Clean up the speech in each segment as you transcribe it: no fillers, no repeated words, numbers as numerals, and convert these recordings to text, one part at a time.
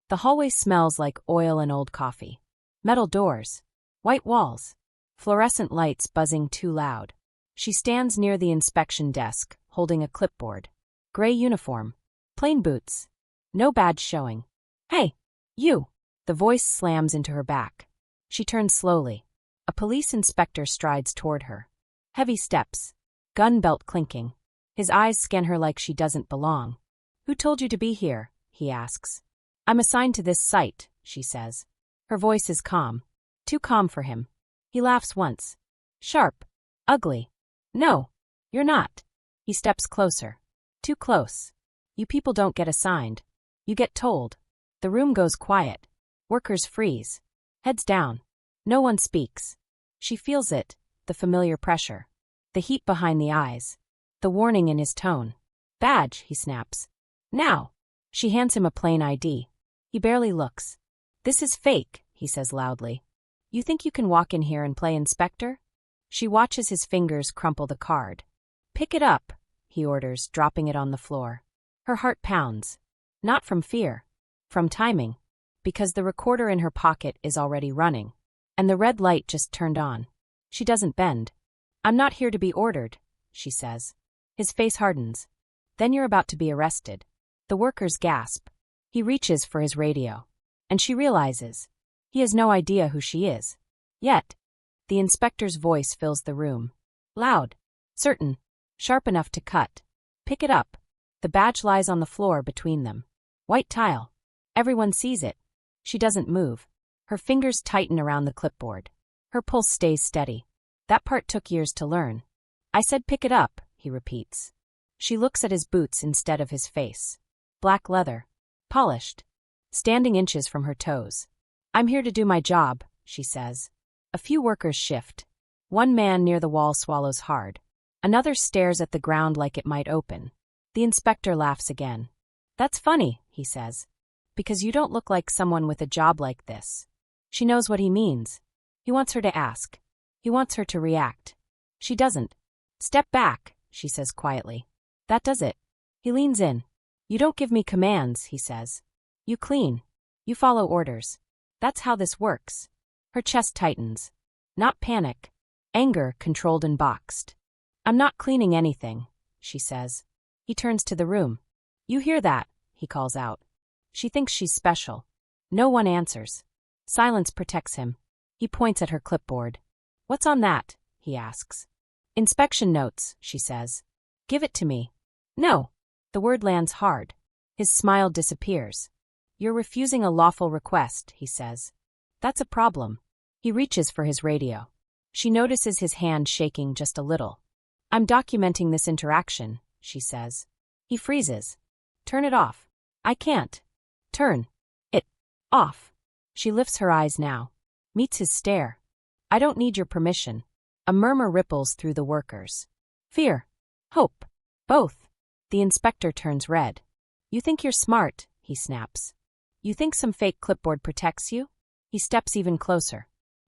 The hallway smells like oil and old coffee. Metal doors. White walls. Fluorescent lights buzzing too loud. She stands near the inspection desk, holding a clipboard. Gray uniform. Plain boots. No badge showing. Hey, you! The voice slams into her back. She turns slowly. A police inspector strides toward her. Heavy steps. Gun belt clinking. His eyes scan her like she doesn't belong. Who told you to be here? He asks. I'm assigned to this site, she says. Her voice is calm. Too calm for him. He laughs once. Sharp. Ugly. No, you're not. He steps closer. Too close. You people don't get assigned. You get told. The room goes quiet. Workers freeze. Heads down. No one speaks. She feels it, the familiar pressure. The heat behind the eyes. The warning in his tone. Badge, he snaps. Now. She hands him a plain ID. He barely looks. This is fake, he says loudly. You think you can walk in here and play inspector? She watches his fingers crumple the card. Pick it up, he orders, dropping it on the floor. Her heart pounds. Not from fear. From timing. Because the recorder in her pocket is already running. And the red light just turned on. She doesn't bend. I'm not here to be ordered, she says. His face hardens. Then you're about to be arrested. The workers gasp. He reaches for his radio. And she realizes. He has no idea who she is. Yet. The inspector's voice fills the room. Loud. Certain. Sharp enough to cut. Pick it up. The badge lies on the floor between them. White tile. Everyone sees it. She doesn't move. Her fingers tighten around the clipboard. Her pulse stays steady. That part took years to learn. I said pick it up, he repeats. She looks at his boots instead of his face. Black leather. Polished. Standing inches from her toes. I'm here to do my job, she says. A few workers shift. One man near the wall swallows hard. Another stares at the ground like it might open. The inspector laughs again. That's funny, he says. Because you don't look like someone with a job like this. She knows what he means. He wants her to ask. He wants her to react. She doesn't. Step back, she says quietly. That does it. He leans in. You don't give me commands, he says. You clean. You follow orders. That's how this works. Her chest tightens. Not panic. Anger controlled and boxed. I'm not cleaning anything, she says. He turns to the room. You hear that, he calls out. She thinks she's special. No one answers. Silence protects him. He points at her clipboard. What's on that? He asks. Inspection notes, she says. Give it to me. No. The word lands hard. His smile disappears. You're refusing a lawful request, he says. That's a problem. He reaches for his radio. She notices his hand shaking just a little. I'm documenting this interaction, she says. He freezes. Turn it off. I can't. Turn it off. She lifts her eyes now. Meets his stare. I don't need your permission. A murmur ripples through the workers. Fear. Hope. Both. The inspector turns red. You think you're smart, he snaps. You think some fake clipboard protects you? He steps even closer.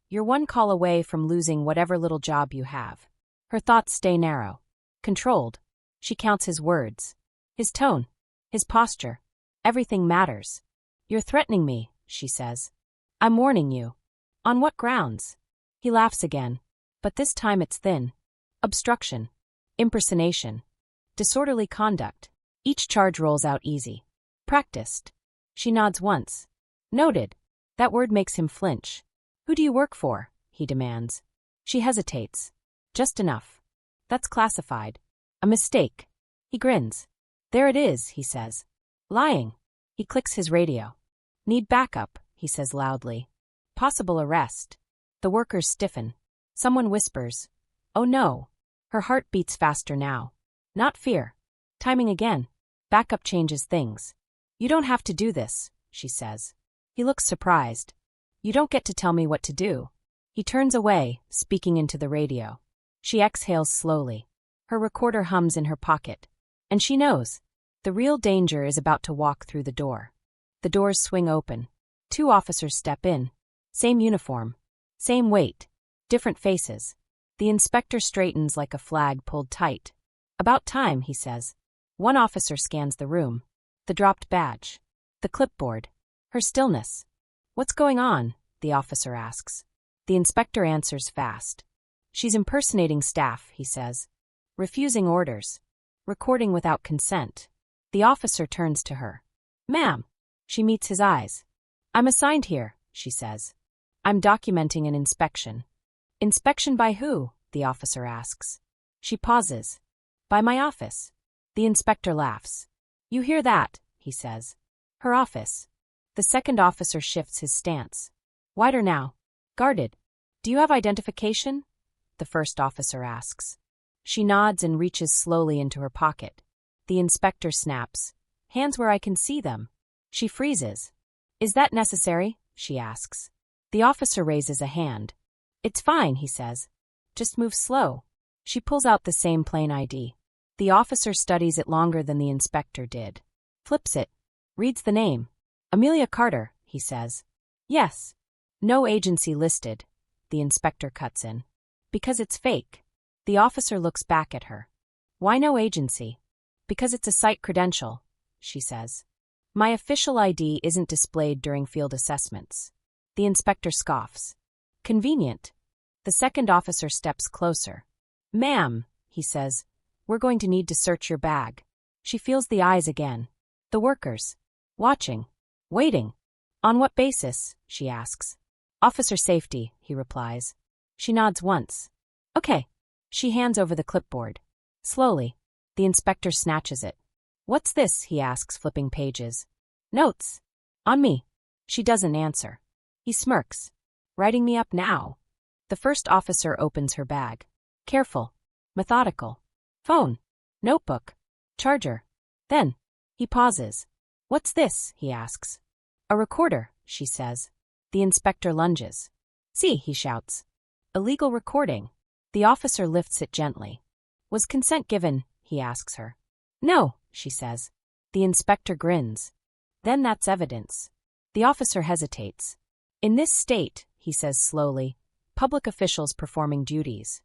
You're one call away from losing whatever little job you have. Her thoughts stay narrow. Controlled. She counts his words. His tone. His posture. Everything matters. You're threatening me, she says. I'm warning you. On what grounds? He laughs again. But this time it's thin. Obstruction. Impersonation. Disorderly conduct. Each charge rolls out easy. Practiced. She nods once. Noted. That word makes him flinch. Who do you work for? He demands. She hesitates. Just enough. That's classified. A mistake. He grins. There it is, he says. Lying. He clicks his radio. Need backup, he says loudly. Possible arrest. The workers stiffen. Someone whispers. Oh no. Her heart beats faster now. Not fear. Timing again. Backup changes things. You don't have to do this, she says. He looks surprised. You don't get to tell me what to do. He turns away, speaking into the radio. She exhales slowly. Her recorder hums in her pocket. And she knows. The real danger is about to walk through the door. The doors swing open. 2 officers step in. Same uniform. Same weight. Different faces. The inspector straightens like a flag pulled tight. About time, he says. One officer scans the room. The dropped badge. The clipboard. Her stillness. What's going on? The officer asks. The inspector answers fast. She's impersonating staff, he says. Refusing orders. Recording without consent. The officer turns to her. Ma'am. She meets his eyes. I'm assigned here, she says. I'm documenting an inspection. Inspection by who? The officer asks. She pauses. By my office. The inspector laughs. You hear that, he says. Her office. The second officer shifts his stance. Wider now. Guarded. Do you have identification? The first officer asks. She nods and reaches slowly into her pocket. The inspector snaps. Hands where I can see them. She freezes. Is that necessary? She asks. The officer raises a hand. It's fine, he says. Just move slow. She pulls out the same plain ID. The officer studies it longer than the inspector did. Flips it. Reads the name. Amelia Carter, he says. Yes. No agency listed. The inspector cuts in. Because it's fake. The officer looks back at her. Why no agency? Because it's a site credential, she says. My official ID isn't displayed during field assessments. The inspector scoffs. Convenient. The second officer steps closer. Ma'am, he says, we're going to need to search your bag. She feels the eyes again. The workers. Watching. Waiting. On what basis? She asks. Officer safety, he replies. She nods once. Okay. She hands over the clipboard. Slowly. The inspector snatches it. What's this? He asks, flipping pages. Notes. On me. She doesn't answer. He smirks. Writing me up now. The first officer opens her bag. Careful. Methodical. Phone. Notebook. Charger. Then. He pauses. What's this? He asks. A recorder, she says. The inspector lunges. See, he shouts. Illegal recording. The officer lifts it gently. Was consent given? He asks her. No, she says. The inspector grins. Then that's evidence. The officer hesitates. In this state, he says slowly, public officials performing duties.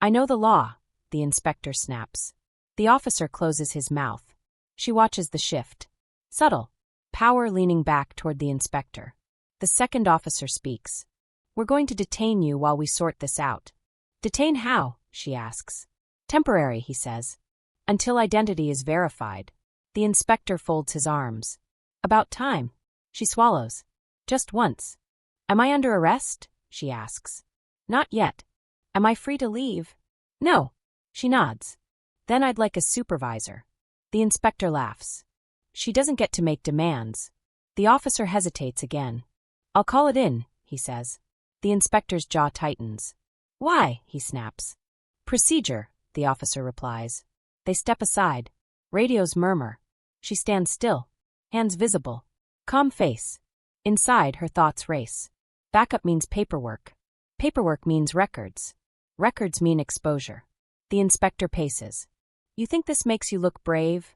I know the law, the inspector snaps. The officer closes his mouth. She watches the shift. Subtle. Power leaning back toward the inspector. The second officer speaks. We're going to detain you while we sort this out. Detain how? She asks. Temporary, he says. Until identity is verified. The inspector folds his arms. About time. She swallows. Just once. Am I under arrest? She asks. Not yet. Am I free to leave? No. She nods. Then I'd like a supervisor. The inspector laughs. She doesn't get to make demands. The officer hesitates again. I'll call it in, he says. The inspector's jaw tightens. Why? He snaps. Procedure, the officer replies. They step aside. Radios murmur. She stands still. Hands visible. Calm face. Inside, her thoughts race. Backup means paperwork. Paperwork means records. Records mean exposure. The inspector paces. You think this makes you look brave?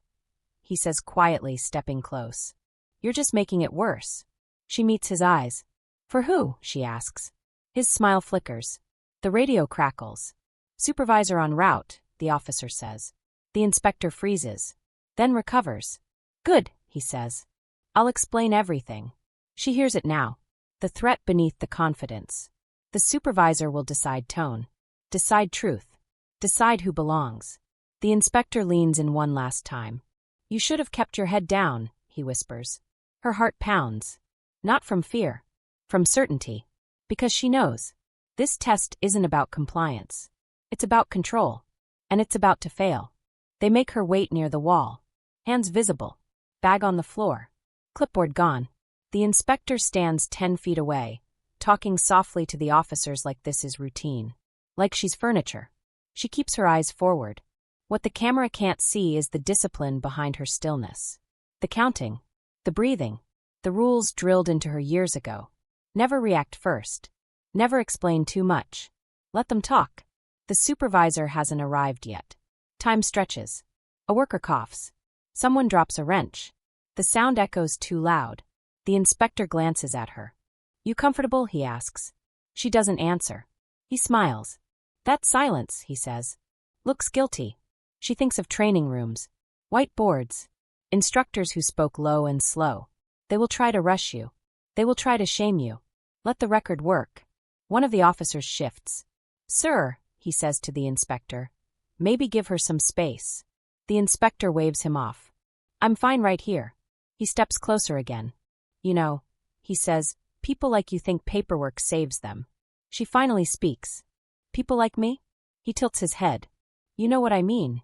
He says quietly, stepping close. You're just making it worse. She meets his eyes. For who? She asks. His smile flickers. The radio crackles. Supervisor en route, the officer says. The inspector freezes. Then recovers. Good, he says. I'll explain everything. She hears it now. The threat beneath the confidence. The supervisor will decide tone. Decide truth. Decide who belongs. The inspector leans in one last time. You should have kept your head down, he whispers. Her heart pounds. Not from fear. From certainty. Because she knows. This test isn't about compliance. It's about control. And it's about to fail. They make her wait near the wall. Hands visible. Bag on the floor. Clipboard gone. The inspector stands 10 feet away, talking softly to the officers like this is routine. Like she's furniture. She keeps her eyes forward. What the camera can't see is the discipline behind her stillness. The counting. The breathing. The rules drilled into her years ago. Never react first. Never explain too much. Let them talk. The supervisor hasn't arrived yet. Time stretches. A worker coughs. Someone drops a wrench. The sound echoes too loud. The inspector glances at her. You comfortable? He asks. She doesn't answer. He smiles. That silence, he says. Looks guilty. She thinks of training rooms. White boards. Instructors who spoke low and slow. They will try to rush you. They will try to shame you. Let the record work. One of the officers shifts. Sir, he says to the inspector, maybe give her some space. The inspector waves him off. I'm fine right here. He steps closer again. You know, he says, people like you think paperwork saves them. She finally speaks. People like me? He tilts his head. You know what I mean.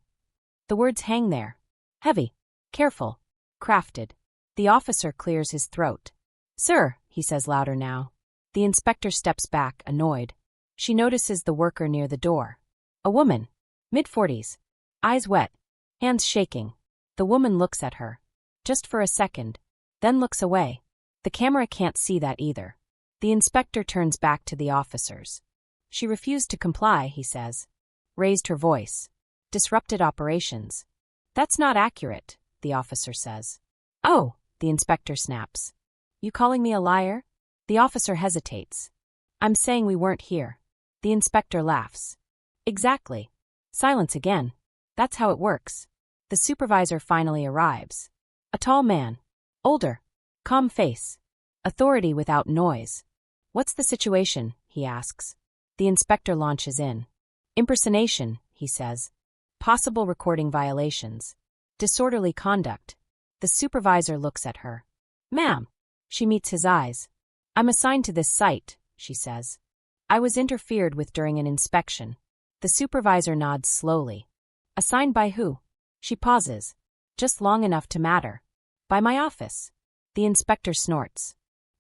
The words hang there. Heavy. Careful. Crafted. The officer clears his throat. Sir, he says louder now. The inspector steps back, annoyed. She notices the worker near the door. A woman. Mid-40s. Eyes wet. Hands shaking. The woman looks at her. Just for a second. Then looks away. The camera can't see that either. The inspector turns back to the officers. She refused to comply, he says. Raised her voice. Disrupted operations. That's not accurate, the officer says. Oh, the inspector snaps. You calling me a liar? The officer hesitates. I'm saying we weren't here. The inspector laughs. Exactly. Silence again. That's how it works. The supervisor finally arrives. A tall man. Older. Calm face. Authority without noise. What's the situation? He asks. The inspector launches in. Impersonation, he says. Possible recording violations. Disorderly conduct. The supervisor looks at her. Ma'am. She meets his eyes. I'm assigned to this site, she says. I was interfered with during an inspection. The supervisor nods slowly. Assigned by who? She pauses. Just long enough to matter. By my office. The inspector snorts.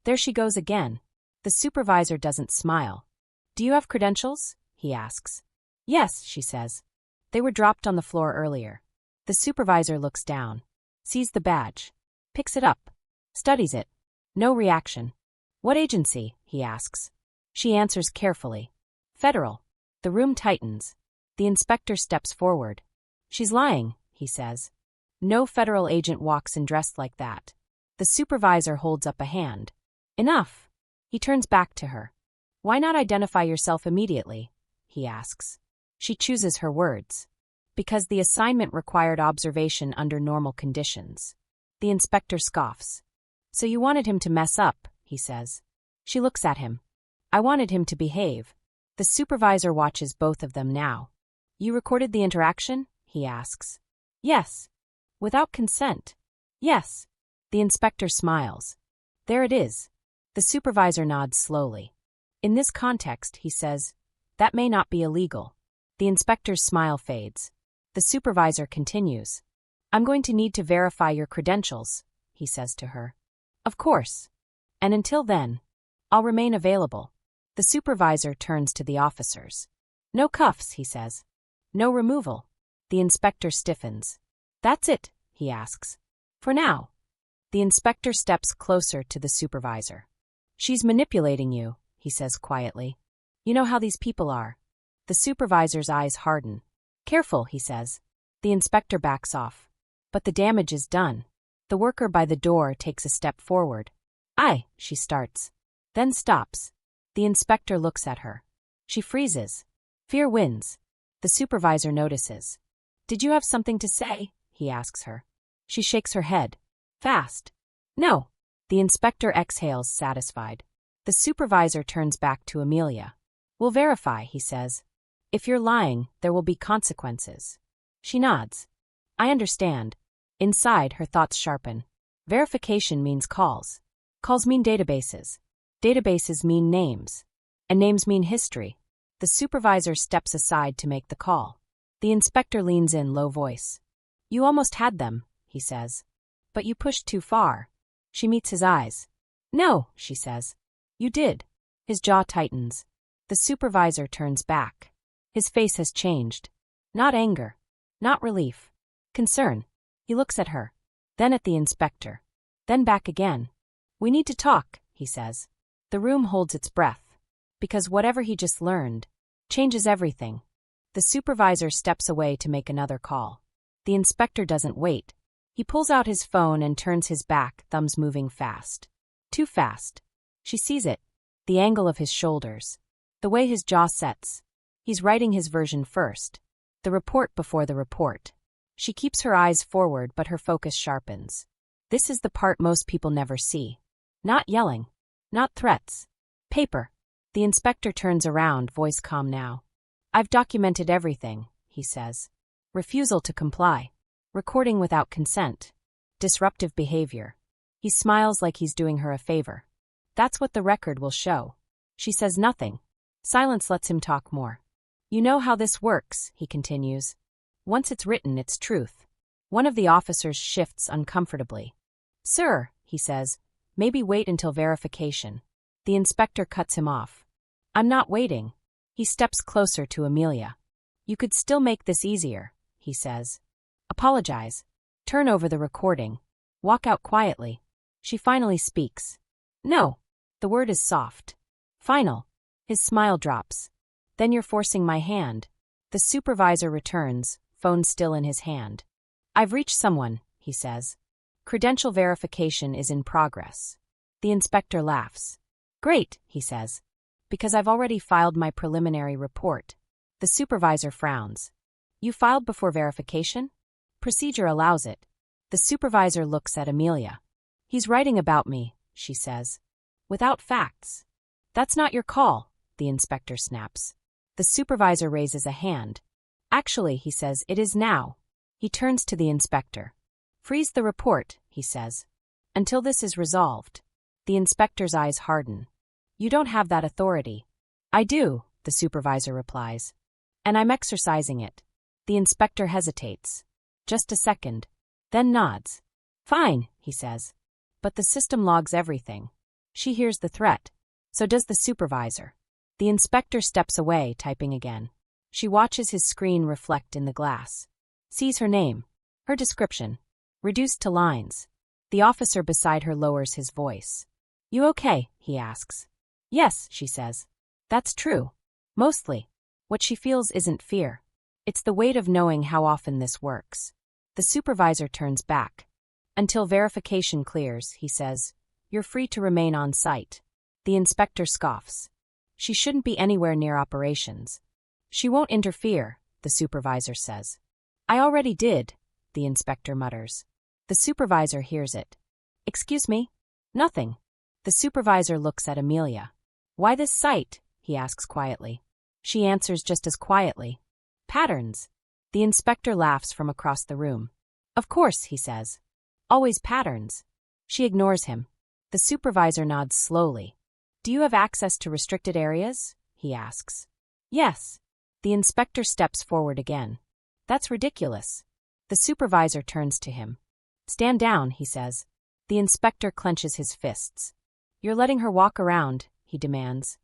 There she goes again. The supervisor doesn't smile. Do you have credentials? He asks. Yes, she says. They were dropped on the floor earlier. The supervisor looks down. Sees the badge. Picks it up. Studies it. No reaction. What agency? He asks. She answers carefully. Federal. The room tightens. The inspector steps forward. She's lying, he says. No federal agent walks in dressed like that. The supervisor holds up a hand. Enough. He turns back to her. Why not identify yourself immediately? He asks. She chooses her words. Because the assignment required observation under normal conditions. The inspector scoffs. So you wanted him to mess up, he says. She looks at him. I wanted him to behave. The supervisor watches both of them now. You recorded the interaction? He asks. Yes. Without consent? Yes. The inspector smiles. There it is. The supervisor nods slowly. In this context, he says, that may not be illegal. The inspector's smile fades. The supervisor continues. I'm going to need to verify your credentials, he says to her. Of course. And until then, I'll remain available. The supervisor turns to the officers. No cuffs, he says. No removal. The inspector stiffens. That's it, he asks. For now. The inspector steps closer to the supervisor. She's manipulating you, he says quietly. You know how these people are. The supervisor's eyes harden. Careful, he says. The inspector backs off. But the damage is done. The worker by the door takes a step forward. She starts. Then stops. The inspector looks at her. She freezes. Fear wins. The supervisor notices. Did you have something to say? He asks her. She shakes her head. Fast. No. The inspector exhales, satisfied. The supervisor turns back to Amelia. We'll verify, he says. If you're lying, there will be consequences. She nods. I understand. Inside, her thoughts sharpen. Verification means calls. Calls mean databases. Databases mean names. And names mean history. The supervisor steps aside to make the call. The inspector leans in, low voice. You almost had them, he says. But you pushed too far. She meets his eyes. No, she says. You did. His jaw tightens. The supervisor turns back. His face has changed. Not anger. Not relief. Concern. He looks at her. Then at the inspector. Then back again. We need to talk, he says. The room holds its breath. Because whatever he just learned changes everything. The supervisor steps away to make another call. The inspector doesn't wait. He pulls out his phone and turns his back, thumbs moving fast. Too fast. She sees it. The angle of his shoulders. The way his jaw sets. He's writing his version first. The report before the report. She keeps her eyes forward, but her focus sharpens. This is the part most people never see. Not yelling. Not threats. Paper. The inspector turns around, voice calm now. I've documented everything, he says. Refusal to comply. Recording without consent. Disruptive behavior. He smiles like he's doing her a favor. That's what the record will show. She says nothing. Silence lets him talk more. You know how this works, he continues. Once it's written, it's truth. One of the officers shifts uncomfortably. Sir, he says, maybe wait until verification. The inspector cuts him off. I'm not waiting. He steps closer to Amelia. You could still make this easier, he says. Apologize. Turn over the recording. Walk out quietly. She finally speaks. No. The word is soft. Final. His smile drops. Then you're forcing my hand. The supervisor returns, phone still in his hand. I've reached someone, he says. Credential verification is in progress. The inspector laughs. Great, he says. Because I've already filed my preliminary report. The supervisor frowns. You filed before verification? Procedure allows it. The supervisor looks at Amelia. He's writing about me, she says. Without facts. That's not your call, the inspector snaps. The supervisor raises a hand. Actually, he says, it is now. He turns to the inspector. Freeze the report, he says. Until this is resolved. The inspector's eyes harden. You don't have that authority. I do, the supervisor replies. And I'm exercising it. The inspector hesitates. Just a second. Then nods. Fine, he says. But the system logs everything. She hears the threat. So does the supervisor. The inspector steps away, typing again. She watches his screen reflect in the glass. Sees her name. Her description. Reduced to lines. The officer beside her lowers his voice. You okay? He asks. Yes, she says. That's true. Mostly. What she feels isn't fear. It's the weight of knowing how often this works. The supervisor turns back. Until verification clears, he says, you're free to remain on site. The inspector scoffs. She shouldn't be anywhere near operations. She won't interfere, the supervisor says. I already did, the inspector mutters. The supervisor hears it. Excuse me? Nothing. The supervisor looks at Amelia. Why this site? He asks quietly. She answers just as quietly. Patterns. The inspector laughs from across the room. Of course, he says. Always patterns. She ignores him. The supervisor nods slowly. Do you have access to restricted areas? He asks. Yes. The inspector steps forward again. That's ridiculous. The supervisor turns to him. Stand down, he says. The inspector clenches his fists. You're letting her walk around, he demands.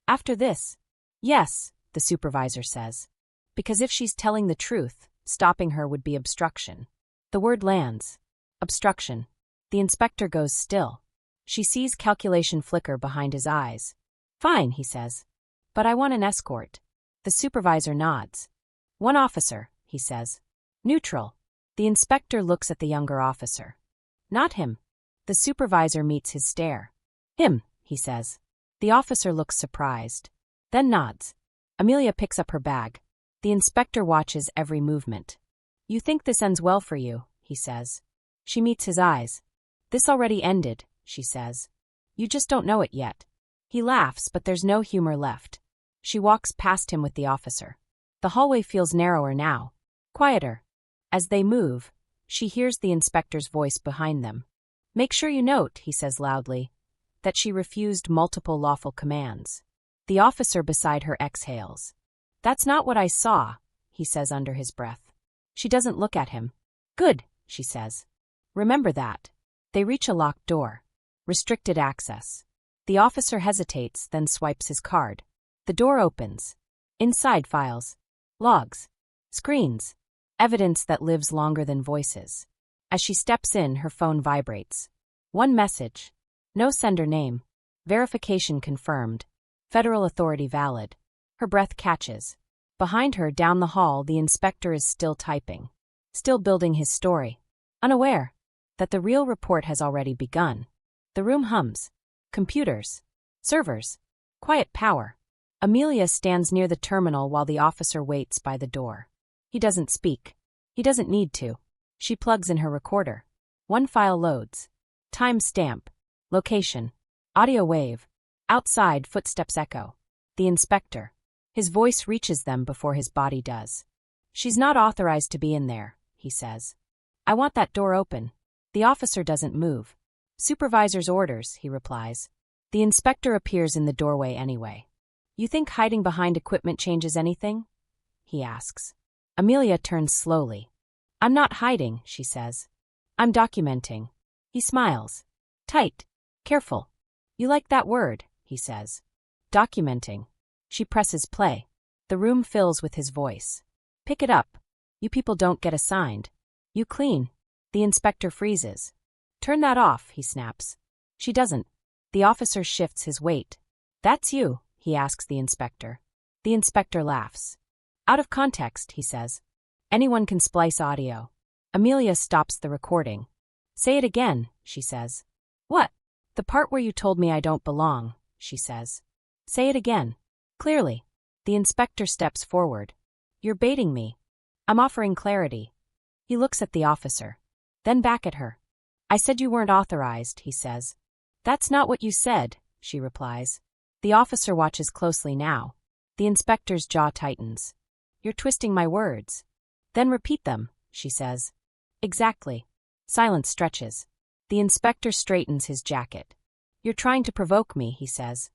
After this? Yes, the supervisor says. Because if she's telling the truth, stopping her would be obstruction. The word lands. Obstruction. The inspector goes still. She sees calculation flicker behind his eyes. Fine, he says. But I want an escort. The supervisor nods. One officer, he says. Neutral. The inspector looks at the younger officer. Not him. The supervisor meets his stare. Him, he says. The officer looks surprised. Then nods. Amelia picks up her bag. The inspector watches every movement. You think this ends well for you, he says. She meets his eyes. This already ended, she says. You just don't know it yet. He laughs, but there's no humor left. She walks past him with the officer. The hallway feels narrower now. Quieter. As they move, she hears the inspector's voice behind them. Make sure you note, he says loudly, that she refused multiple lawful commands. The officer beside her exhales. That's not what I saw, he says under his breath. She doesn't look at him. Good, she says. Remember that. They reach a locked door. Restricted access. The officer hesitates, then swipes his card. The door opens. Inside files. Logs. Screens. Evidence that lives longer than voices. As she steps in, her phone vibrates. One message. No sender name. Verification confirmed. Federal authority valid. Her breath catches. Behind her, down the hall, the inspector is still typing. Still building his story. Unaware that the real report has already begun. The room hums. Computers. Servers. Quiet power. Amelia stands near the terminal while the officer waits by the door. He doesn't speak. He doesn't need to. She plugs in her recorder. One file loads. Time stamp. Location. Audio wave. Outside, footsteps echo. The inspector. His voice reaches them before his body does. She's not authorized to be in there, he says. I want that door open. The officer doesn't move. Supervisor's orders, he replies. The inspector appears in the doorway anyway. You think hiding behind equipment changes anything? He asks. Amelia turns slowly. I'm not hiding, she says. I'm documenting. He smiles. Tight. Careful. You like that word, he says. Documenting. She presses play. The room fills with his voice. Pick it up. You people don't get assigned. You clean. The inspector freezes. Turn that off, he snaps. She doesn't. The officer shifts his weight. That's you, he asks the inspector. The inspector laughs. Out of context, he says. Anyone can splice audio. Amelia stops the recording. Say it again, she says. What? The part where you told me I don't belong, she says. Say it again. Clearly. The inspector steps forward. You're baiting me. I'm offering clarity. He looks at the officer. Then back at her. I said you weren't authorized, he says. That's not what you said, she replies. The officer watches closely now. The inspector's jaw tightens. You're twisting my words. Then repeat them, she says. Exactly. Silence stretches. The inspector straightens his jacket. You're trying to provoke me, he says.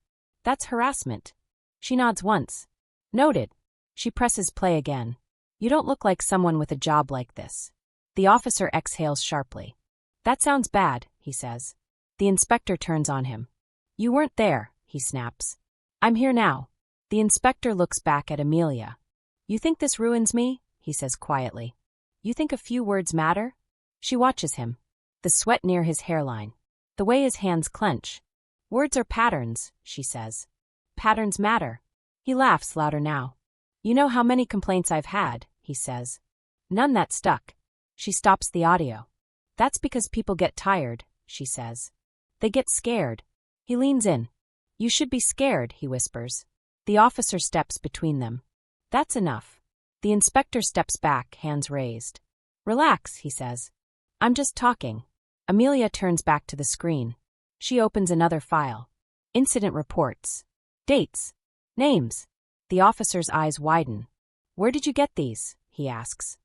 That's harassment. She nods once. Noted. She presses play again. You don't look like someone with a job like this. The officer exhales sharply. That sounds bad, he says. The inspector turns on him. You weren't there, he snaps. I'm here now. The inspector looks back at Amelia. You think this ruins me? He says quietly. You think a few words matter? She watches him. The sweat near his hairline. The way his hands clench. Words are patterns, she says. Patterns matter. He laughs louder now. You know how many complaints I've had, he says. None that stuck. She stops the audio. That's because people get tired, she says. They get scared. He leans in. You should be scared, he whispers. The officer steps between them. That's enough. The inspector steps back, hands raised. Relax, he says. I'm just talking. Amelia turns back to the screen. She opens another file. Incident reports. Dates. Names. The officer's eyes widen. Where did you get these? He asks.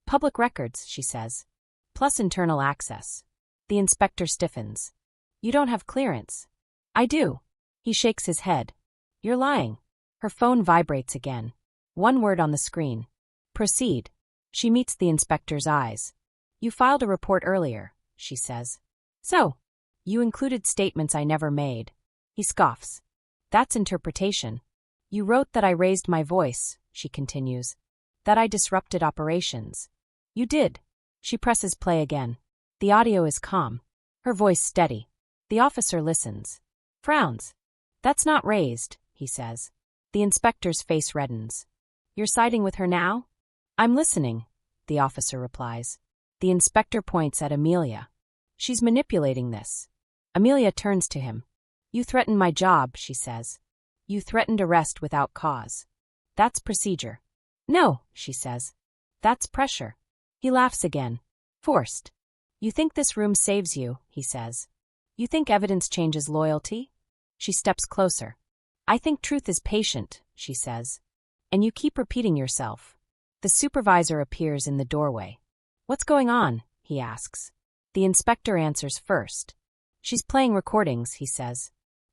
Public records, she says. Plus internal access. The inspector stiffens. You don't have clearance. I do. He shakes his head. You're lying. Her phone vibrates again. One word on the screen. Proceed. She meets the inspector's eyes. You filed a report earlier, she says. So, you included statements I never made. He scoffs. That's interpretation. You wrote that I raised my voice, she continues. That I disrupted operations. You did. She presses play again. The audio is calm. Her voice steady. The officer listens. Frowns. That's not raised, he says. The inspector's face reddens. You're siding with her now? I'm listening, the officer replies. The inspector points at Amelia. She's manipulating this. Amelia turns to him. You threatened my job, she says. You threatened arrest without cause. That's procedure. No, she says. That's pressure. He laughs again. Forced. You think this room saves you, he says. You think evidence changes loyalty? She steps closer. I think truth is patient, she says. And you keep repeating yourself. The supervisor appears in the doorway. What's going on? He asks. The inspector answers first. She's playing recordings, he says.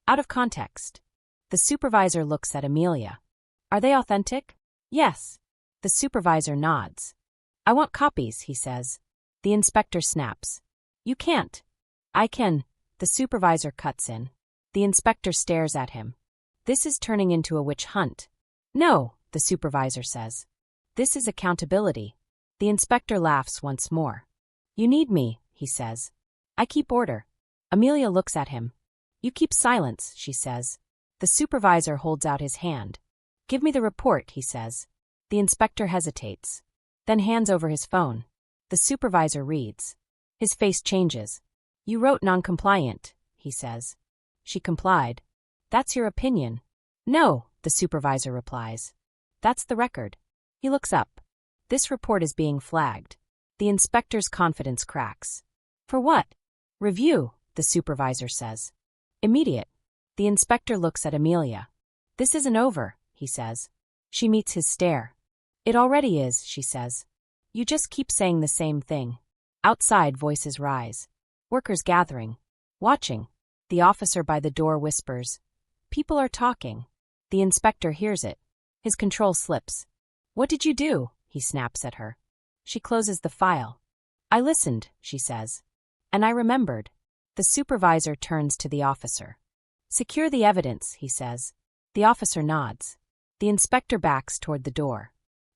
Out of context. The supervisor looks at Amelia. Are they authentic? Yes. The supervisor nods. I want copies, he says. The inspector snaps. You can't. I can. The supervisor cuts in. The inspector stares at him. This is turning into a witch hunt. No, the supervisor says. This is accountability. The inspector laughs once more. You need me, he says. I keep order. Amelia looks at him. You keep silence, she says. The supervisor holds out his hand. Give me the report, he says. The inspector hesitates. Then hands over his phone. The supervisor reads. His face changes. You wrote non-compliant, he says. She complied. That's your opinion. No, the supervisor replies. That's the record. He looks up. This report is being flagged. The inspector's confidence cracks. For what? Review, the supervisor says. Immediate. The inspector looks at Amelia. This isn't over, he says. She meets his stare. It already is, she says. You just keep saying the same thing. Outside, voices rise. Workers gathering. Watching. The officer by the door whispers. People are talking. The inspector hears it. His control slips. What did you do? He snaps at her. She closes the file. I listened, she says. And I remembered. The supervisor turns to the officer. Secure the evidence, he says. The officer nods. The inspector backs toward the door.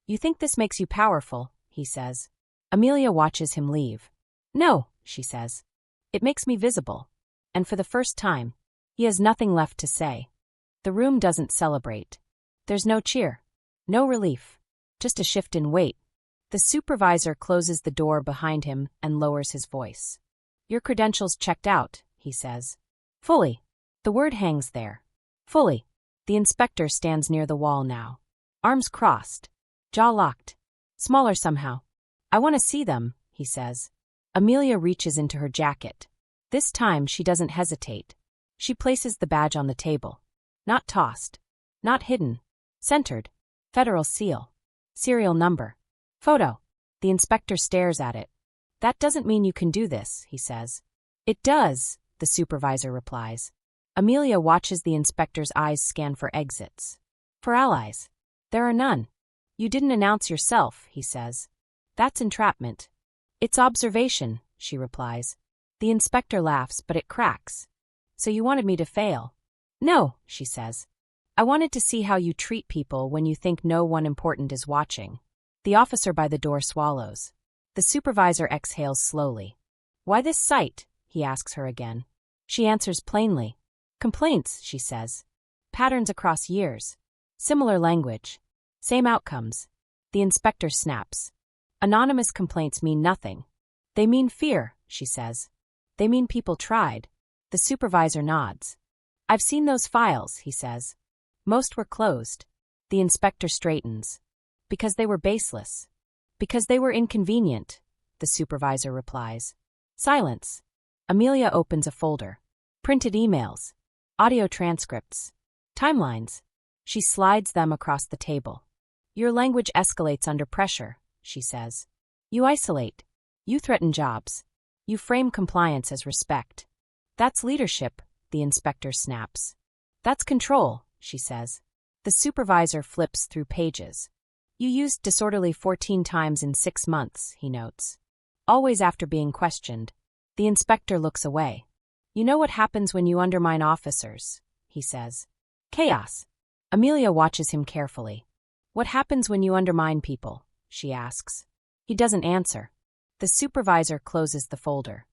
You think this makes you powerful, he says. Amelia watches him leave. No, she says. It makes me visible. And for the first time, he has nothing left to say. The room doesn't celebrate. There's no cheer. No relief. Just a shift in weight. The supervisor closes the door behind him and lowers his voice. Your credentials checked out, he says. Fully. The word hangs there. Fully. The inspector stands near the wall now. Arms crossed. Jaw locked. Smaller somehow. I want to see them, he says. Amelia reaches into her jacket. This time she doesn't hesitate. She places the badge on the table. Not tossed. Not hidden. Centered. Federal seal. Serial number. Photo. The inspector stares at it. That doesn't mean you can do this, he says. It does, the supervisor replies. Amelia watches the inspector's eyes scan for exits. For allies. There are none. You didn't announce yourself, he says. That's entrapment. It's observation, she replies. The inspector laughs, but it cracks. So you wanted me to fail? No, she says. I wanted to see how you treat people when you think no one important is watching. The officer by the door swallows. The supervisor exhales slowly. Why this site? He asks her again. She answers plainly. Complaints, she says. Patterns across years. Similar language. Same outcomes. The inspector snaps. Anonymous complaints mean nothing. They mean fear, she says. They mean people tried. The supervisor nods. I've seen those files, he says. Most were closed. The inspector straightens. Because they were baseless. Because they were inconvenient, the supervisor replies. Silence. Amelia opens a folder. Printed emails. Audio transcripts. Timelines. She slides them across the table. Your language escalates under pressure, she says. You isolate. You threaten jobs. You frame compliance as respect. That's leadership, the inspector snaps. That's control, she says. The supervisor flips through pages. You used disorderly 14 times in 6 months, he notes. Always after being questioned. The inspector looks away. You know what happens when you undermine officers, he says. Chaos. Amelia watches him carefully. What happens when you undermine people, she asks. He doesn't answer. The supervisor closes the folder.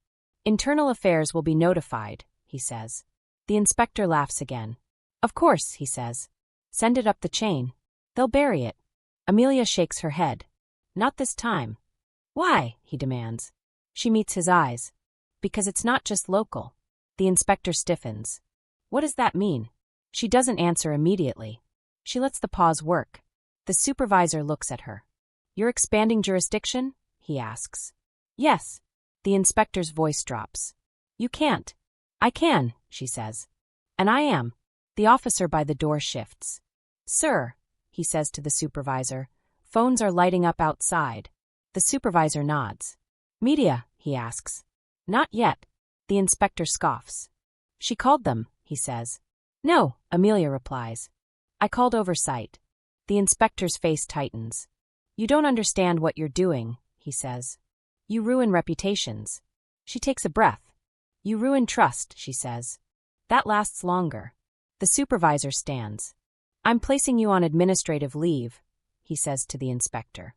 Internal affairs will be notified, he says. The inspector laughs again. Of course, he says. Send it up the chain. They'll bury it. Amelia shakes her head. Not this time. Why? He demands. She meets his eyes. Because it's not just local. The inspector stiffens. What does that mean? She doesn't answer immediately. She lets the pause work. The supervisor looks at her. You're expanding jurisdiction? He asks. Yes. The inspector's voice drops. You can't. I can, she says. And I am. The officer by the door shifts. Sir, he says to the supervisor, phones are lighting up outside. The supervisor nods. Media, he asks. Not yet. The inspector scoffs. She called them, he says. No, Amelia replies. I called oversight. The inspector's face tightens. You don't understand what you're doing, he says. You ruin reputations. She takes a breath. You ruin trust, she says. That lasts longer. The supervisor stands. I'm placing you on administrative leave, he says to the inspector.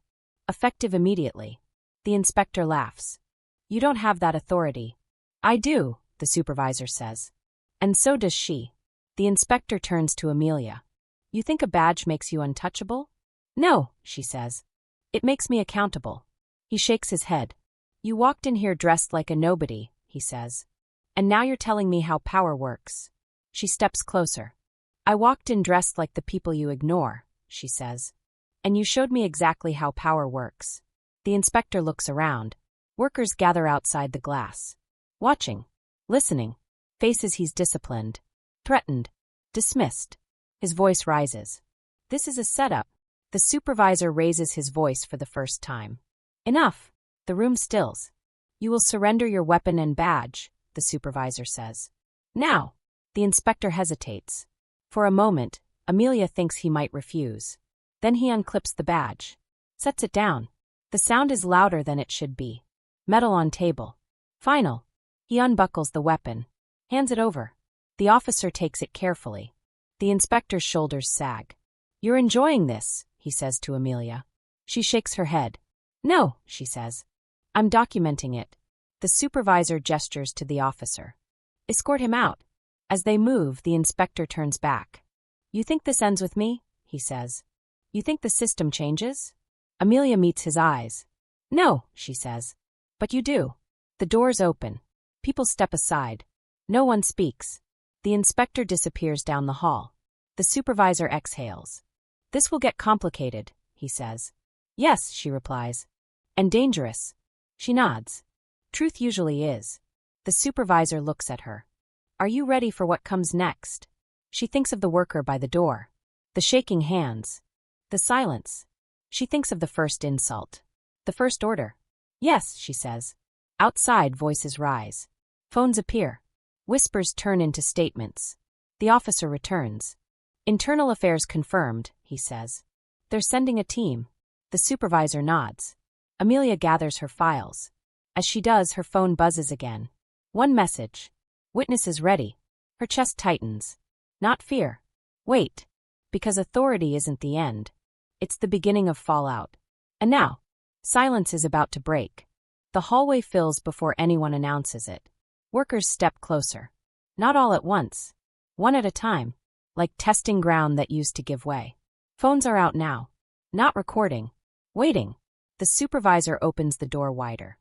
Effective immediately. The inspector laughs. You don't have that authority. I do, the supervisor says. And so does she. The inspector turns to Amelia. You think a badge makes you untouchable? No, she says. It makes me accountable. He shakes his head. You walked in here dressed like a nobody, he says. And now you're telling me how power works. She steps closer. I walked in dressed like the people you ignore, she says. And you showed me exactly how power works. The inspector looks around. Workers gather outside the glass. Watching. Listening. Faces he's disciplined. Threatened. Dismissed. His voice rises. This is a setup. The supervisor raises his voice for the first time. Enough. The room stills. You will surrender your weapon and badge, the supervisor says. Now. The inspector hesitates. For a moment, Amelia thinks he might refuse. Then he unclips the badge. Sets it down. The sound is louder than it should be. Metal on table. Final. He unbuckles the weapon. Hands it over. The officer takes it carefully. The inspector's shoulders sag. You're enjoying this, he says to Amelia. She shakes her head. No, she says. I'm documenting it. The supervisor gestures to the officer. Escort him out. As they move, the inspector turns back. You think this ends with me? He says. You think the system changes? Amelia meets his eyes. No, she says. But you do. The doors open. People step aside. No one speaks. The inspector disappears down the hall. The supervisor exhales. This will get complicated, he says. Yes, she replies. And dangerous. She nods. Truth usually is. The supervisor looks at her. Are you ready for what comes next? She thinks of the worker by the door. The shaking hands. The silence. She thinks of the first insult. The first order. Yes, she says. Outside, voices rise. Phones appear. Whispers turn into statements. The officer returns. Internal affairs confirmed, he says. They're sending a team. The supervisor nods. Amelia gathers her files. As she does, her phone buzzes again. One message. Witness is ready. Her chest tightens. Not fear. Wait. Because authority isn't the end. It's the beginning of fallout. And now, silence is about to break. The hallway fills before anyone announces it. Workers step closer. Not all at once. One at a time. Like testing ground that used to give way. Phones are out now. Not recording. Waiting. The supervisor opens the door wider.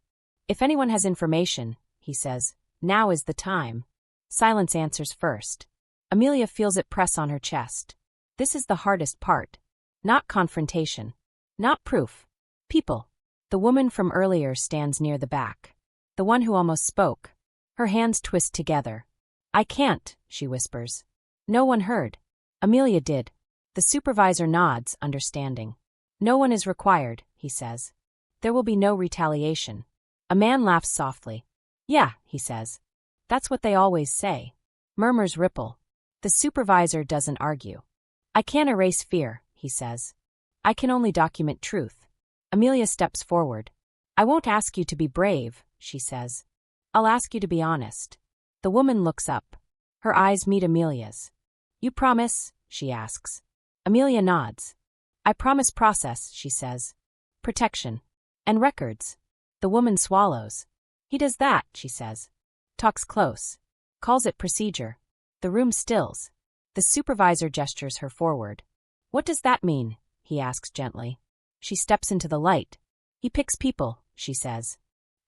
If anyone has information, he says, now is the time. Silence answers first. Amelia feels it press on her chest. This is the hardest part. Not confrontation. Not proof. People. The woman from earlier stands near the back. The one who almost spoke. Her hands twist together. I can't, she whispers. No one heard. Amelia did. The supervisor nods, understanding. No one is required, he says. There will be no retaliation. A man laughs softly. Yeah, he says. That's what they always say. Murmurs ripple. The supervisor doesn't argue. I can't erase fear, he says. I can only document truth. Amelia steps forward. I won't ask you to be brave, she says. I'll ask you to be honest. The woman looks up. Her eyes meet Amelia's. You promise? She asks. Amelia nods. I promise process, she says. Protection. And records. The woman swallows. He does that, she says. Talks close. Calls it procedure. The room stills. The supervisor gestures her forward. What does that mean? He asks gently. She steps into the light. He picks people, she says.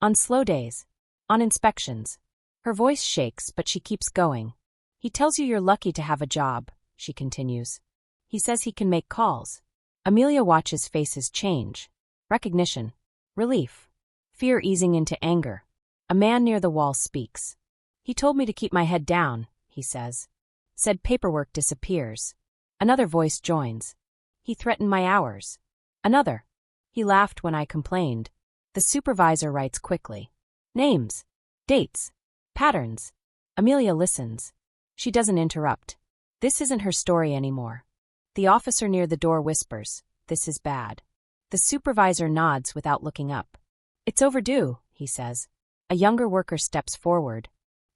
On slow days. On inspections. Her voice shakes, but she keeps going. He tells you you're lucky to have a job, she continues. He says he can make calls. Amelia watches faces change. Recognition. Relief. Fear easing into anger. A man near the wall speaks. He told me to keep my head down, he says. Said paperwork disappears. Another voice joins. He threatened my hours. Another. He laughed when I complained. The supervisor writes quickly. Names. Dates. Patterns. Amelia listens. She doesn't interrupt. This isn't her story anymore. The officer near the door whispers, this is bad. The supervisor nods without looking up. It's overdue, he says. A younger worker steps forward.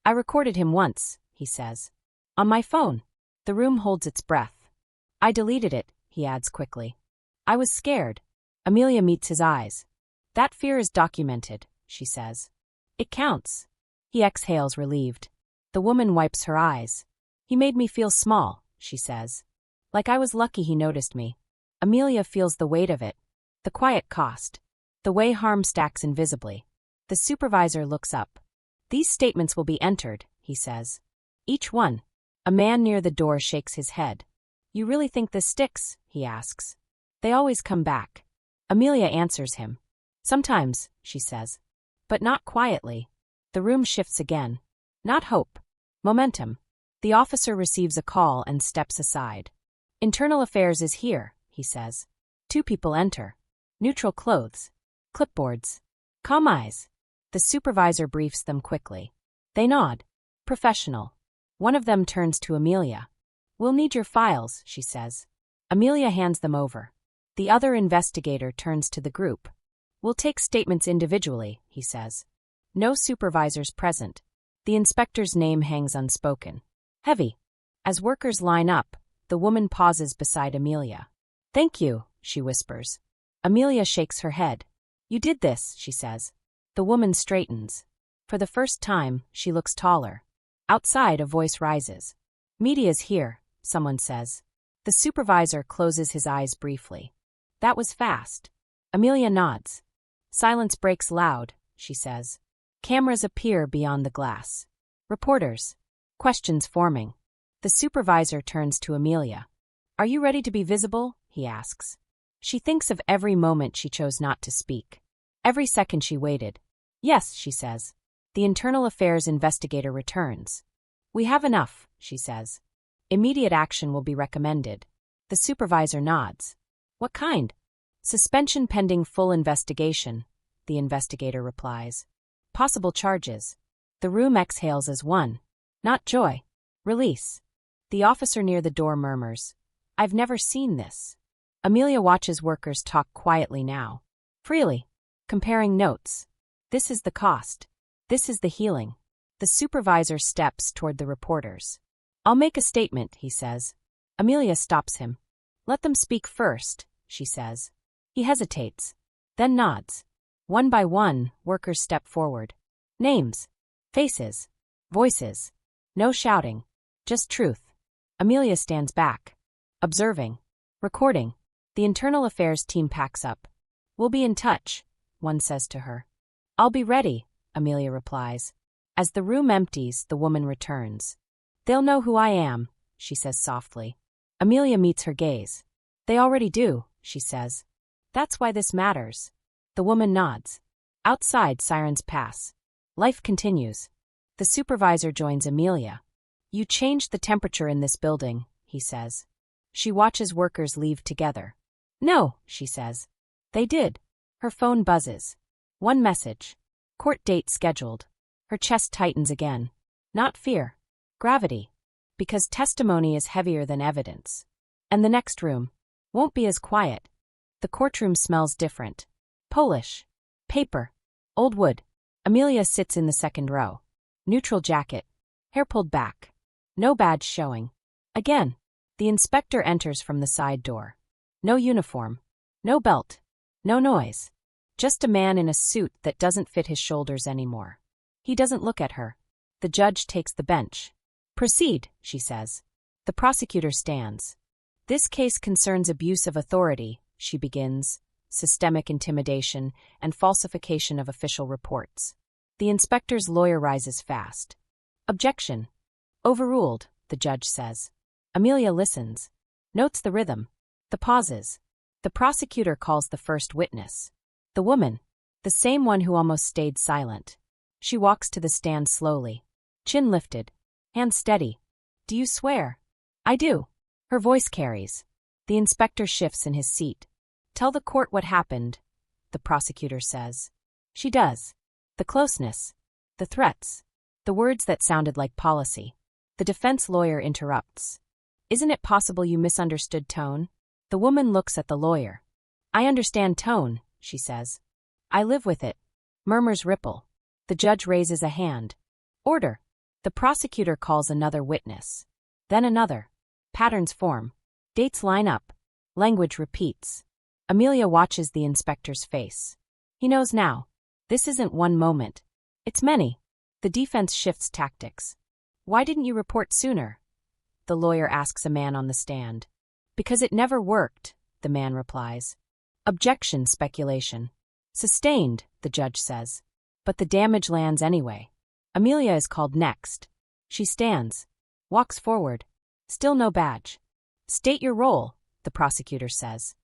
I recorded him once, he says. On my phone. The room holds its breath. I deleted it, he adds quickly. I was scared. Amelia meets his eyes. That fear is documented, she says. It counts. He exhales relieved. The woman wipes her eyes. He made me feel small, she says. Like I was lucky he noticed me. Amelia feels the weight of it. The quiet cost. The way harm stacks invisibly. The supervisor looks up. These statements will be entered, he says. Each one. A man near the door shakes his head. You really think this sticks? He asks. They always come back. Amelia answers him. Sometimes, she says. But not quietly. The room shifts again. Not hope. Momentum. The officer receives a call and steps aside. Internal Affairs is here, he says. 2 people enter. Neutral clothes. Clipboards. Calm eyes. The supervisor briefs them quickly. They nod. Professional. One of them turns to Amelia. We'll need your files, she says. Amelia hands them over. The other investigator turns to the group. We'll take statements individually, he says. No supervisors present. The inspector's name hangs unspoken. Heavy. As workers line up, the woman pauses beside Amelia. Thank you, she whispers. Amelia shakes her head. You did this, she says. The woman straightens. For the first time, she looks taller. Outside, a voice rises. Media's here, someone says. The supervisor closes his eyes briefly. That was fast. Amelia nods. Silence breaks loud, she says. Cameras appear beyond the glass. Reporters. Questions forming. The supervisor turns to Amelia. Are you ready to be visible? He asks. She thinks of every moment she chose not to speak. Every second she waited. Yes, she says. The Internal Affairs investigator returns. We have enough, she says. Immediate action will be recommended. The supervisor nods. What kind? Suspension pending full investigation, the investigator replies. Possible charges. The room exhales as one. Not joy. Release. The officer near the door murmurs. I've never seen this. Amelia watches workers talk quietly now. Freely. Comparing notes. This is the cost. This is the healing. The supervisor steps toward the reporters. I'll make a statement, he says. Amelia stops him. Let them speak first, she says. He hesitates. Then nods. One by one, workers step forward. Names. Faces. Voices. No shouting. Just truth. Amelia stands back. Observing. Recording. The Internal Affairs team packs up. We'll be in touch, one says to her. I'll be ready, Amelia replies. As the room empties, the woman returns. They'll know who I am, she says softly. Amelia meets her gaze. They already do, she says. That's why this matters. The woman nods. Outside, sirens pass. Life continues. The supervisor joins Amelia. You changed the temperature in this building, he says. She watches workers leave together. No, she says. They did. Her phone buzzes. One message. Court date scheduled. Her chest tightens again. Not fear. Gravity. Because testimony is heavier than evidence. And the next room won't be as quiet. The courtroom smells different. Polish. Paper. Old wood. Amelia sits in the second row. Neutral jacket. Hair pulled back. No badge showing. Again. The inspector enters from the side door. No uniform. No belt. No noise. Just a man in a suit that doesn't fit his shoulders anymore. He doesn't look at her. The judge takes the bench. Proceed, she says. The prosecutor stands. This case concerns abuse of authority, she begins, systemic intimidation, and falsification of official reports. The inspector's lawyer rises fast. Objection. Overruled, the judge says. Amelia listens. Notes the rhythm. The pauses. The prosecutor calls the first witness. The woman. The same one who almost stayed silent. She walks to the stand slowly. Chin lifted. Hand steady. Do you swear? I do. Her voice carries. The inspector shifts in his seat. Tell the court what happened, the prosecutor says. She does. The closeness. The threats. The words that sounded like policy. The defense lawyer interrupts. Isn't it possible you misunderstood tone? The woman looks at the lawyer. I understand tone, she says. I live with it. Murmurs ripple. The judge raises a hand. Order. The prosecutor calls another witness. Then another. Patterns form. Dates line up. Language repeats. Amelia watches the inspector's face. He knows now. This isn't one moment. It's many. The defense shifts tactics. Why didn't you report sooner? The lawyer asks a man on the stand. Because it never worked, the man replies. Objection, speculation. Sustained, the judge says. But the damage lands anyway. Amelia is called next. She stands. Walks forward. Still no badge. State your role, the prosecutor says.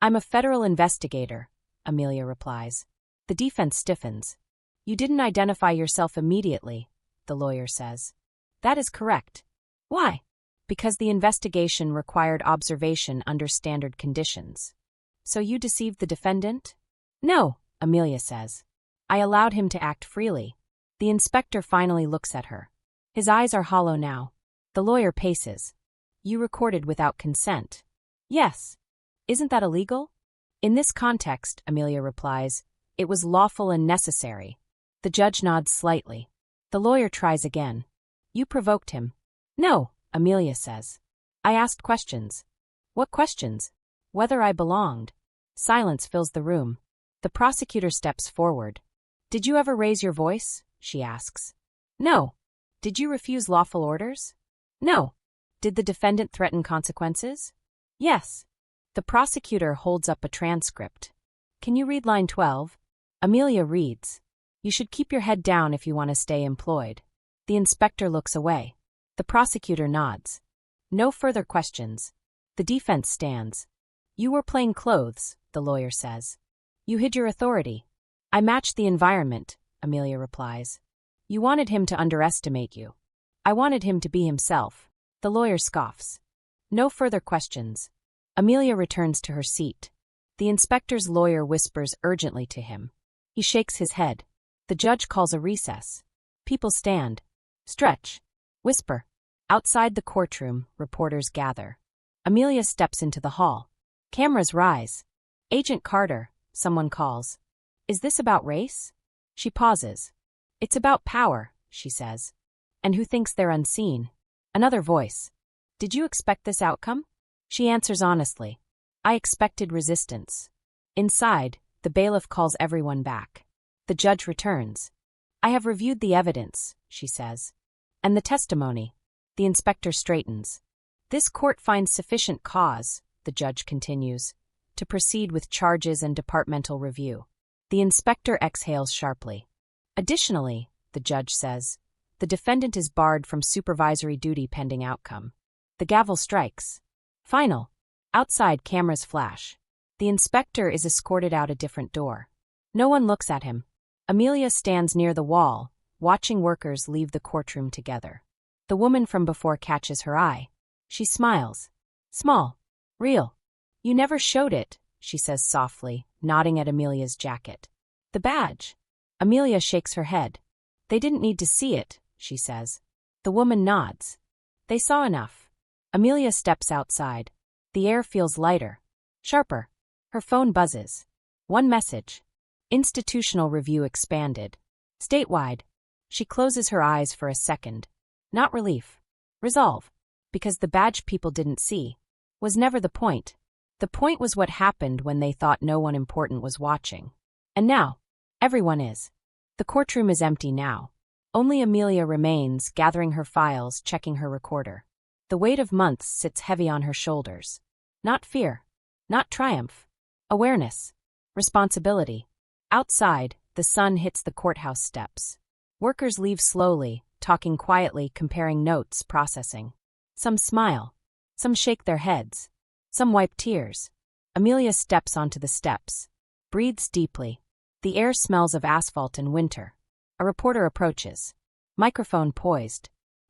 I'm a federal investigator, Amelia replies. The defense stiffens. You didn't identify yourself immediately, the lawyer says. That is correct. Why? Because the investigation required observation under standard conditions. So you deceived the defendant? No, Amelia says. I allowed him to act freely. The inspector finally looks at her. His eyes are hollow now. The lawyer paces. You recorded without consent. Yes. Isn't that illegal? In this context, Amelia replies, it was lawful and necessary. The judge nods slightly. The lawyer tries again. You provoked him. No, Amelia says. I asked questions. What questions? Whether I belonged. Silence fills the room. The prosecutor steps forward. Did you ever raise your voice? She asks. No. Did you refuse lawful orders? No. Did the defendant threaten consequences? Yes. The prosecutor holds up a transcript. Can you read line 12? Amelia reads. You should keep your head down if you want to stay employed. The inspector looks away. The prosecutor nods. No further questions. The defense stands. You were plain clothes, the lawyer says. You hid your authority. I matched the environment, Amelia replies. You wanted him to underestimate you. I wanted him to be himself. The lawyer scoffs. No further questions. Amelia returns to her seat. The inspector's lawyer whispers urgently to him. He shakes his head. The judge calls a recess. People stand. Stretch. Whisper. Outside the courtroom, reporters gather. Amelia steps into the hall. Cameras rise. Agent Carter, someone calls. Is this about race? She pauses. It's about power, she says. And who thinks they're unseen? Another voice. Did you expect this outcome? She answers honestly. I expected resistance. Inside, the bailiff calls everyone back. The judge returns. I have reviewed the evidence, she says. And the testimony. The inspector straightens. This court finds sufficient cause, the judge continues, to proceed with charges and departmental review. The inspector exhales sharply. Additionally, the judge says, the defendant is barred from supervisory duty pending outcome. The gavel strikes. Final. Outside, cameras flash. The inspector is escorted out a different door. No one looks at him. Amelia stands near the wall, watching workers leave the courtroom together. The woman from before catches her eye. She smiles. Small. Real. You never showed it, she says softly, nodding at Amelia's jacket. The badge. Amelia shakes her head. They didn't need to see it, she says. The woman nods. They saw enough. Amelia steps outside. The air feels lighter. Sharper. Her phone buzzes. One message. Institutional review expanded. Statewide. She closes her eyes for a second. Not relief. Resolve. Because the badge people didn't see. Was never the point. The point was what happened when they thought no one important was watching. And now, everyone is. The courtroom is empty now. Only Amelia remains, gathering her files, checking her recorder. The weight of months sits heavy on her shoulders. Not fear. Not triumph. Awareness. Responsibility. Outside, the sun hits the courthouse steps. Workers leave slowly, talking quietly, comparing notes, processing. Some smile. Some shake their heads. Some wipe tears. Amelia steps onto the steps. Breathes deeply. The air smells of asphalt and winter. A reporter approaches. Microphone poised.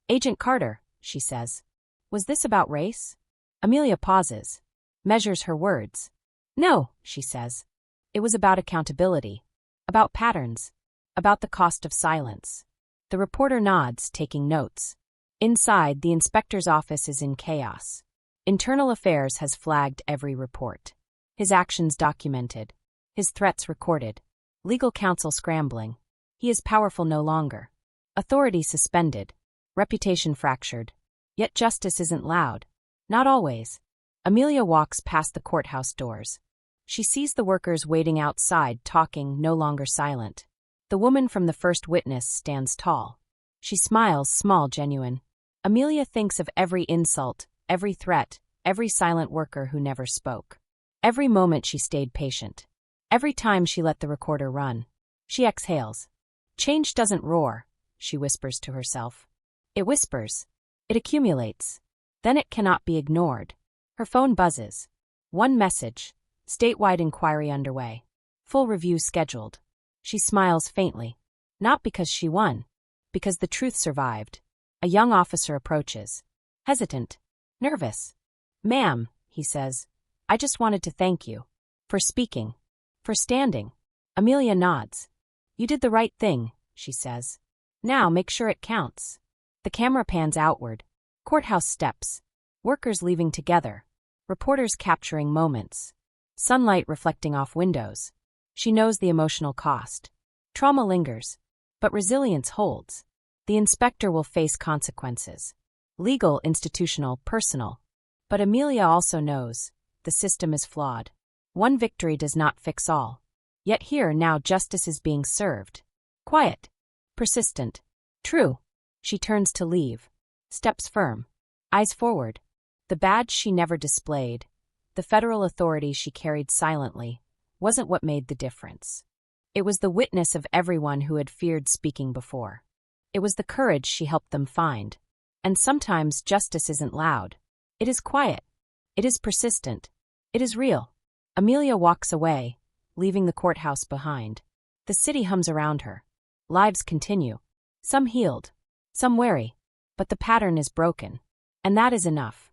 Agent Carter, she says. Was this about race? Amelia pauses. Measures her words. No, she says. It was about accountability. About patterns. About the cost of silence. The reporter nods, taking notes. Inside, the inspector's office is in chaos. Internal Affairs has flagged every report. His actions documented. His threats recorded. Legal counsel scrambling. He is powerful no longer. Authority suspended. Reputation fractured. Yet justice isn't loud. Not always. Amelia walks past the courthouse doors. She sees the workers waiting outside, talking, no longer silent. The woman from the first witness stands tall. She smiles, small, genuine. Amelia thinks of every insult, every threat, every silent worker who never spoke. Every moment she stayed patient. Every time she let the recorder run. She exhales. Change doesn't roar, she whispers to herself. It whispers. It accumulates. Then it cannot be ignored. Her phone buzzes. One message. Statewide inquiry underway. Full review scheduled. She smiles faintly. Not because she won. Because the truth survived. A young officer approaches. hesitant, nervous. "Ma'am," he says, "I just wanted to thank you. For speaking. For standing." Amelia nods. "You did the right thing," she says. "Now make sure it counts." The camera pans outward. Courthouse steps. Workers leaving together. Reporters capturing moments. Sunlight reflecting off windows. She knows the emotional cost. Trauma lingers. But resilience holds. The inspector will face consequences. Legal, institutional, personal. But Amelia also knows the system is flawed. One victory does not fix all. Yet here now justice is being served. Quiet. Persistent. True. She turns to leave. Steps firm. Eyes forward. The badge she never displayed, the federal authority she carried silently, wasn't what made the difference. It was the witness of everyone who had feared speaking before. It was the courage she helped them find. And sometimes justice isn't loud. It is quiet. It is persistent. It is real. Amelia walks away, leaving the courthouse behind. The city hums around her. Lives continue. Some healed. Some wary. But the pattern is broken. And that is enough.